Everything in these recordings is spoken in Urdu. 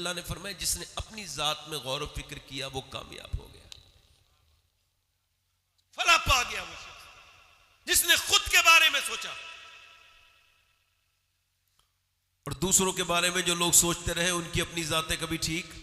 اللہ نے فرمایا جس نے اپنی ذات میں غور و فکر کیا وہ کامیاب ہو گیا، فلاح پا گیا وہ شخص جس نے خود کے بارے میں سوچا۔ اور دوسروں کے بارے میں جو لوگ سوچتے رہے ان کی اپنی ذاتیں کبھی ٹھیک۔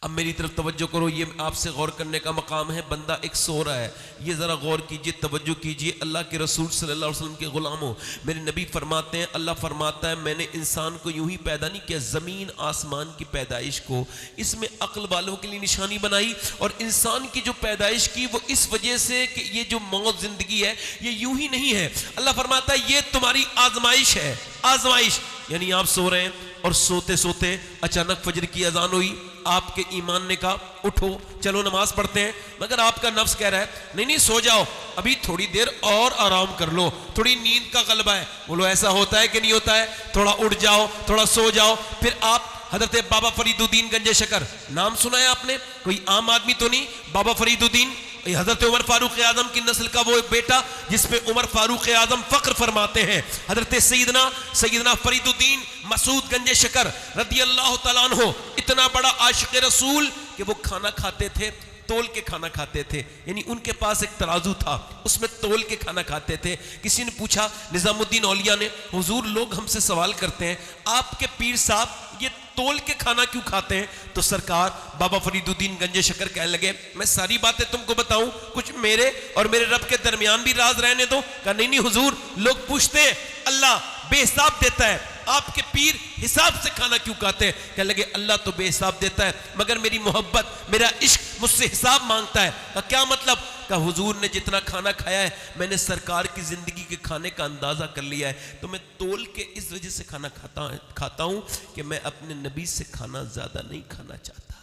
اب میری طرف توجہ کرو، یہ آپ سے غور کرنے کا مقام ہے۔ بندہ ایک سو رہا ہے، یہ ذرا غور کیجئے، توجہ کیجئے۔ اللہ کے رسول صلی اللہ علیہ وسلم کے غلاموں، میرے نبی فرماتے ہیں، اللہ فرماتا ہے میں نے انسان کو یوں ہی پیدا نہیں کیا، زمین آسمان کی پیدائش کو اس میں عقل والوں کے لیے نشانی بنائی، اور انسان کی جو پیدائش کی وہ اس وجہ سے کہ یہ جو موت زندگی ہے یہ یوں ہی نہیں ہے۔ اللہ فرماتا ہے یہ تمہاری آزمائش ہے، آزمائش یعنی آپ سو رہے ہیں اور سوتے سوتے اچانک فجر کی اذان ہوئی، آپ کے ایمان نے کہا اٹھو چلو نماز پڑھتے ہیں، مگر آپ کا نفس کہہ رہا ہے نہیں نہیں سو جاؤ، ابھی تھوڑی دیر اور آرام کر لو، تھوڑی نیند کا غلبہ ہے۔ بولو ایسا ہوتا ہے کہ نہیں ہوتا ہے؟ تھوڑا اٹھ جاؤ، تھوڑا سو جاؤ۔ پھر آپ حضرت بابا فرید الدین گنج شکر، نام سنا ہے آپ نے؟ کوئی عام آدمی تو نہیں، بابا فرید الدین حضرت عمر فاروق اعظم کی نسل کا وہ بیٹا جس پہ عمر فاروق اعظم فخر فرماتے ہیں، حضرت سیدنا فرید الدین مسعود گنج شکر رضی اللہ تعالیٰ عنہ، اتنا بڑا عاشق رسول کہ وہ کھانا کھاتے تھے تول کے کھانا کھاتے تھے، یعنی ان کے پاس ایک ترازو تھا اس میں تول کے کھانا کھاتے تھے۔ کسی نے پوچھا نظام الدین اولیاء نے، حضور لوگ ہم سے سوال کرتے ہیں آپ کے پیر صاحب یہ تول کے کھانا کیوں کھاتے ہیں؟ تو سرکار بابا فرید الدین گنج شکر کہنے لگے میں ساری باتیں تم کو بتاؤں، کچھ میرے اور میرے رب کے درمیان بھی راز رہنے دو۔ کہا نہیں نہیں حضور، لوگ پوچھتے ہیں اللہ بے حساب دیتا ہے، آپ کے پیر حساب سے کھانا کیوں کھاتے ہیں؟ کہنے لگے اللہ تو بے حساب دیتا ہے مگر میری محبت میرا عشق مجھ سے حساب مانگتا ہے۔ کہا کیا مطلب؟ کہا حضور نے جتنا کھانا کھایا ہے میں نے سرکار کی زندگی کے کھانے کا اندازہ کر لیا ہے، تو میں تول کے اس وجہ سے کھانا کھاتا ہوں کہ میں اپنے نبی سے کھانا زیادہ نہیں کھانا چاہتا۔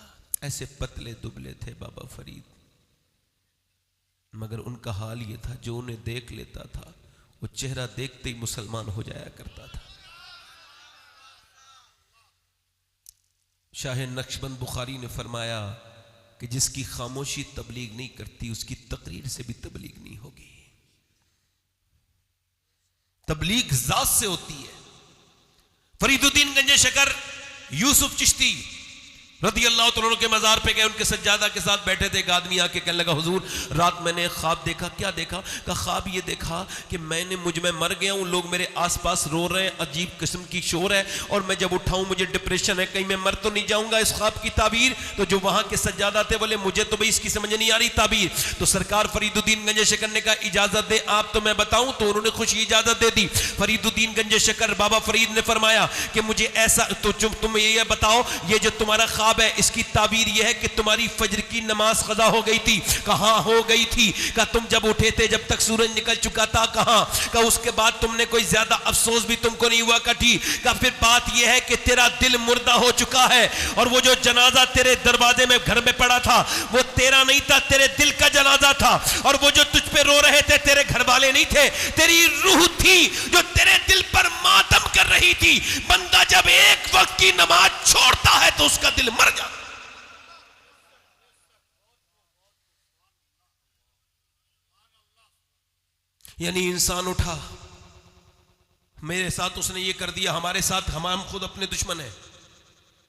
ایسے پتلے دبلے تھے بابا فرید، مگر ان کا حال یہ تھا جو انہیں دیکھ لیتا تھا وہ چہرہ دیکھتے ہی مسلمان ہو جایا کرتا تھا۔ شاہ نقشبند بخاری نے فرمایا کہ جس کی خاموشی تبلیغ نہیں کرتی اس کی تقریر سے بھی تبلیغ نہیں ہوگی، تبلیغ ذات سے ہوتی ہے۔ فرید الدین گنج شکر یوسف چشتی رضی اللہ تعالیٰ کے مزار پہ گئے، ان کے سجادہ کے ساتھ بیٹھے تھے، ایک آدمی آ کے کہنے لگا حضور رات میں نے خواب دیکھا۔ کیا دیکھا؟ کہ خواب یہ دیکھا کہ مجھ میں مر گیا ہوں، لوگ میرے آس پاس رو رہے ہیں، عجیب قسم کی شور ہے، اور میں جب اٹھاؤں مجھے ڈپریشن ہے، کہیں میں مر تو نہیں جاؤں گا۔ اس خواب کی تعبیر تو جو وہاں کے سجادہ تھے بولے مجھے تو بھئی اس کی سمجھ نہیں آ رہی تعبیر۔ تو سرکار فرید الدین گنج شکر نے کہا اجازت دے آپ تو میں بتاؤں، تو انہوں نے خوشی اجازت دے دی۔ فرید الدین گنج شکر بابا فرید نے فرمایا کہ مجھے ایسا تو تم یہ بتاؤ یہ جو تمہارا خواب ہے اس کی تعبیر یہ ہے کہ تمہاری فجر کی نماز قضا ہو گئی تھی؟ کہاں ہو گئی تھی؟ کہ تم جب اٹھے تھے جب تک سورج نکل چکا تھا؟ کہاں؟ کہ اس کے بعد تم نے کوئی زیادہ افسوس بھی تم کو نہیں ہوا؟ کٹھی کہ پھر بات یہ ہے کہ تیرا دل مردہ ہو چکا ہے، اور وہ جو جنازہ تیرے دروازے میں گھر میں پڑا تھا وہ تیرا نہیں تھا، تیرے دل کا جنازہ تھا، اور وہ جو تجھ پہ رو رہے تھے تیرے گھر والے نہیں تھے، تیری روح تھی جو تیرے دل پر ماتم کر رہی تھی۔ بندہ جب ایک وقت کی نماز چھوڑتا ہے تو اس کا دل مر جاتا ہے۔ یعنی انسان اٹھا، میرے ساتھ اس نے یہ کر دیا، ہمارے ساتھ ہم خود اپنے دشمن ہیں،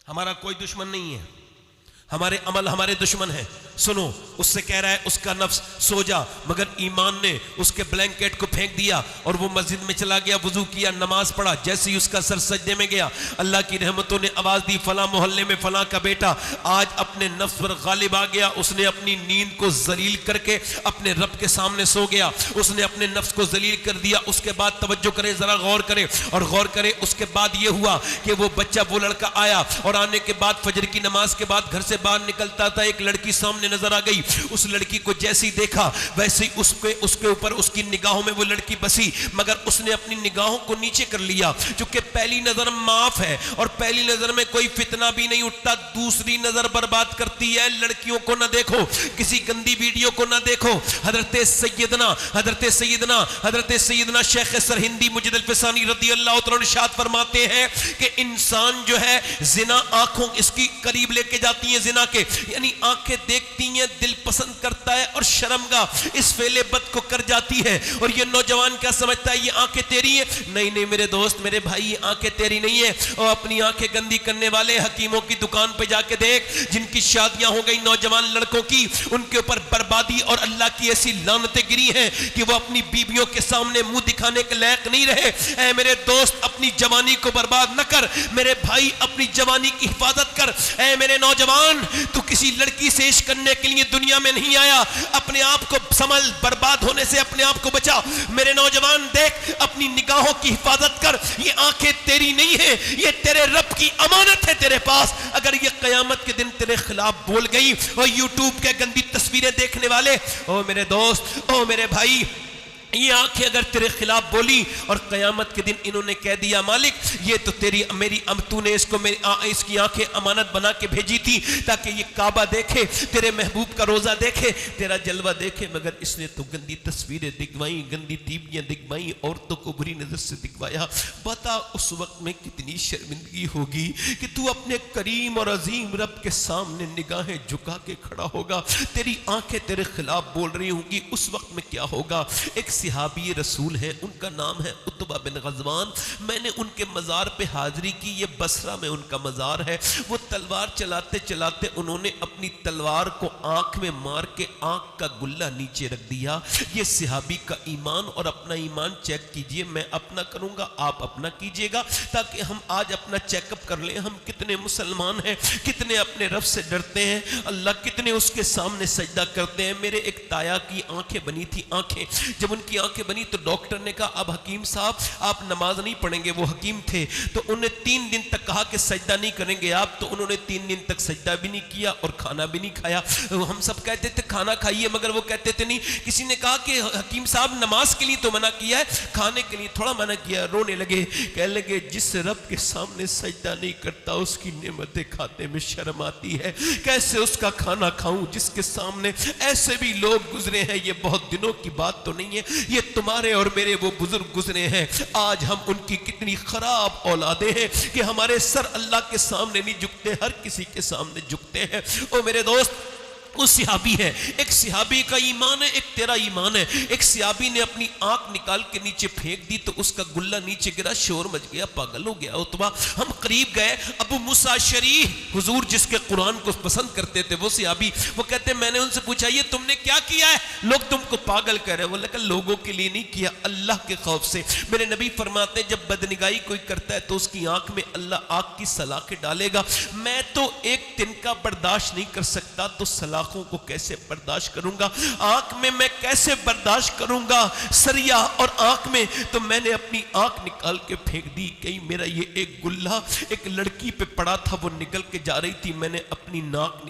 ہمارا کوئی دشمن نہیں ہے، ہمارے عمل ہمارے دشمن ہیں۔ سنو اس سے کہہ رہا ہے اس کا نفس سو جا، مگر ایمان نے اس کے بلینکٹ کو پھینک دیا اور وہ مسجد میں چلا گیا، وضو کیا، نماز پڑھا۔ جیسے ہی اس کا سر سجدے میں گیا اللہ کی رحمتوں نے آواز دی فلاں محلے میں فلاں کا بیٹا آج اپنے نفس پر غالب آ گیا، اس نے اپنی نیند کو ذلیل کر کے اپنے رب کے سامنے سو گیا، اس نے اپنے نفس کو ذلیل کر دیا۔ اس کے بعد توجہ کرے، ذرا غور کرے اور غور کرے، اس کے بعد یہ ہوا کہ وہ بچہ وہ لڑکا آیا، اور آنے کے بعد فجر کی نماز کے بعد گھر سے باہر نکلتا تھا، ایک لڑکی سامنے نظر آ گئی۔ اس لڑکی کو جیسی دیکھا ویسے اس کے اوپر اس کی نگاہوں میں وہ لڑکی بسی، مگر اس نے اپنی نگاہوں کو نیچے کر لیا، چونکہ پہلی نظر معاف ہے اور پہلی نظر میں کوئی فتنہ بھی نہیں اٹھتا، دوسری نظر برباد کرتی ہے۔ لڑکیوں کو نہ دیکھو، کسی گندی ویڈیو کو نہ دیکھو۔ حضرت سیدنا شیخ سرہندی مجد الفسانی رضی اللہ تعالیٰ ارشاد فرماتے ہیں کہ انسان جو ہے زنا آنکھوں اس کی قریب لے کے جاتی ہیں، زنا کے یعنی آنکھیں دیکھتی دیکھتی ہیں دل پسند کرتا ہے اور شرمگاہ اس فعل بد کو کر جاتی ہے. اور یہ نوجوان کیا سمجھتا ہے یہ آنکھیں تیری ہیں. نہیں نہیں میرے دوست میرے بھائی یہ آنکھیں تیری نہیں ہیں. اور اپنی آنکھیں گندی کرنے والے حکیموں کی دکان پہ جا کے دیکھ جن کی شادیاں ہو گئی نوجوان لڑکوں کی, ان کے اوپر بربادی اور اللہ کی ایسی لعنتیں گری ہیں کہ وہ اپنی بیویوں کے سامنے منہ دکھانے کے لائق نہیں رہے. اے میرے دوست اپنی جوانی کو برباد نہ کر, میرے بھائی اپنی جوانی کی حفاظت کر. اے میرے نوجوان تو کسی لڑکی سے عشق کرنے کے لیے دنیا میں نہیں آیا, اپنے آپ کو سنبھل, برباد ہونے سے اپنے آپ کو بچا. میرے نوجوان دیکھ اپنی نگاہوں کی حفاظت کر, یہ آنکھیں تیری نہیں ہیں, یہ تیرے رب کی امانت ہے تیرے پاس. اگر یہ قیامت کے دن تیرے خلاف بول گئی اور یوٹیوب کے گندی تصویریں دیکھنے والے, او میرے دوست او میرے بھائی, یہ آنکھیں اگر تیرے خلاف بولی اور قیامت کے دن انہوں نے کہہ دیا مالک یہ تو تیری میری تو نے اس کو اس کی آنکھیں امانت بنا کے بھیجی تھی تاکہ یہ کعبہ دیکھے, تیرے محبوب کا روزہ دیکھے, تیرا جلوہ دیکھے, مگر اس نے تو گندی تصویریں دکھوائیں, گندی ٹیویاں دکھوائیں, عورتوں کو بری نظر سے دکھوایا. بتا اس وقت میں کتنی شرمندگی ہوگی کہ تو اپنے کریم اور عظیم رب کے سامنے نگاہیں جھکا کے کھڑا ہوگا, تیری آنکھیں تیرے خلاف بول رہی ہوں گی. اس وقت میں کیا ہوگا؟ ایک صحابی رسول ہیں, ان کا نام ہے عتبہ بن غزوان. میں نے ان کے مزار پہ حاضری کی, یہ بصرہ میں ان کا مزار ہے. وہ تلوار چلاتے چلاتے انہوں نے اپنی تلوار کو آنکھ میں مار کے آنکھ کا گلہ نیچے رکھ دیا. یہ صحابی کا ایمان, اور اپنا ایمان چیک کیجئے, میں اپنا کروں گا آپ اپنا کیجئے گا تاکہ ہم آج اپنا چیک اپ کر لیں ہم کتنے مسلمان ہیں, کتنے اپنے رب سے ڈرتے ہیں, اللہ کتنے اس کے سامنے سجدہ کرتے ہیں. میرے ایک تایا کی آنکھیں بنی تھی, آنکھیں جب ان کی آنکھیں بنی تو ڈاکٹر نے کہا اب حکیم صاحب آپ نماز نہیں پڑھیں گے. وہ حکیم تھے تو انہیں 3 دن تک کہا کہ سجدہ نہیں کریں گے آپ, تو انہوں نے 3 دن تک سجدہ بھی نہیں کیا اور کھانا بھی نہیں کھایا. ہم سب کہتے تھے کھانا کھائیے, مگر وہ کہتے تھے نہیں. کسی نے کہا کہ حکیم صاحب نماز کے لیے تو منع کیا ہے, کھانے کے لیے تھوڑا منع کیا. رونے لگے, کہنے لگے جس رب کے سامنے سجدہ نہیں کرتا اس کی نعمتیں کھاتے میں شرم آتی ہے, کیسے اس کا کھانا کھاؤں جس کے سامنے ایسے بھی لوگ گزرے ہیں. یہ بہت دنوں کی بات تو نہیں ہے, یہ تمہارے اور میرے وہ بزرگ گزرے ہیں. آج ہم ان کی کتنی خراب اولادیں ہیں کہ ہمارے سر اللہ کے سامنے نہیں جھکتے, ہر کسی کے سامنے جھکتے ہیں. او میرے دوست وہ صحابی ہے, ایک صحابی کا ایمان ہے, ایک تیرا ایمان ہے. ایک صحابی نے اپنی آنکھ نکال کے نیچے پھینک دی تو اس کا گلہ نیچے گرا, شور مچ گیا, پاگل ہو گیا عتبہ. ہم قریب گئے, ابو موسیٰ اشعری حضور جس کے قرآن کو پسند کرتے تھے وہ صحابی, وہ کہتے ہیں میں نے ان سے پوچھا یہ تم نے کیا کیا ہے, لوگ تم کو پاگل کہہ رہے ہیں. وہ لکھا لوگوں کے لیے نہیں کیا, اللہ کے خوف سے. میرے نبی فرماتے ہیں جب بدنگاہی کوئی کرتا ہے تو اس کی آنکھ میں اللہ آگ کی سلاخیں ڈالے گا. میں تو ایک تنکا برداشت نہیں کر سکتا تو سلاخوں کو کیسے برداشت کروں گا, آنکھ میں کیسے برداشت کروں گا سریا اور آنکھ میں. تو میں نے اپنی آنکھ نکال کے پھینک دی. کہیں میرا یہ ایک گلہ ایک لڑکی پہ پڑا تھا, وہ نکل کے جا رہی تھی, میں نے اپنی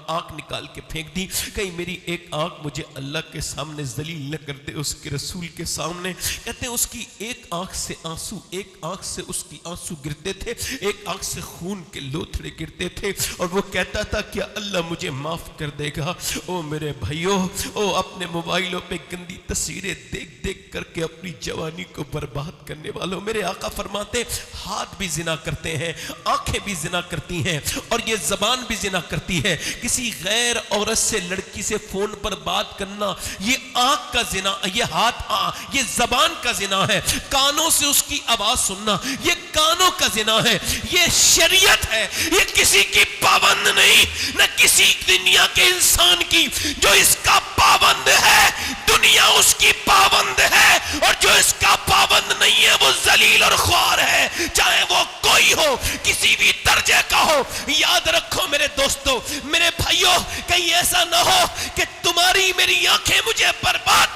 آنکھ نکال کے پھینک دی. کہیں میری ایک آنکھ مجھے اللہ کے سامنے ذلیل نہ کر دے, اس کے رسول کے سامنے. کہتے ہیں اس کی ایک آنکھ سے آنسو, ایک آنکھ سے اس کی آنسو گرتے تھے, ایک آنکھ سے خون کے لوتھڑے گرتے تھے, اور وہ کہتا تھا کیا اللہ مجھے معاف کر دے گا. او میرے بھائیو, او اپنے موبائلوں پہ گندی تصویریں دیکھ دیکھ کر کے اپنی جوانی کو برباد کرنے والوں, میرے آقا فرماتے ہاتھ بھی زنا کرتے ہیں, آنکھیں بھی زنا کرتی ہیں, اور یہ زبان بھی زنا کرتی ہے. کسی غیر عورت سے لڑکی سے فون پر بات کرنا یہ آنکھ کا زنا, یہ ہاتھ یہ زبان کا زنا ہے. کانوں سے اس کی آواز سننا یہ کانوں کا زنا ہے. یہ شریعت ہے, یہ کسی کی پابند نہیں, نہ کسی دنیا کے انسان کی. جو اس کا پابند ہے دنیا اس کی پابند ہے, اور جو اس کا پابند نہیں ہے وہ ذلیل اور خوار ہے, چاہے وہ کوئی ہو, کسی بھی درجے کا ہو. یاد رکھو میرے دوستو میرے بھائیو, کہیں ایسا نہ ہو کہ تمہاری میری آنکھیں مجھے برباد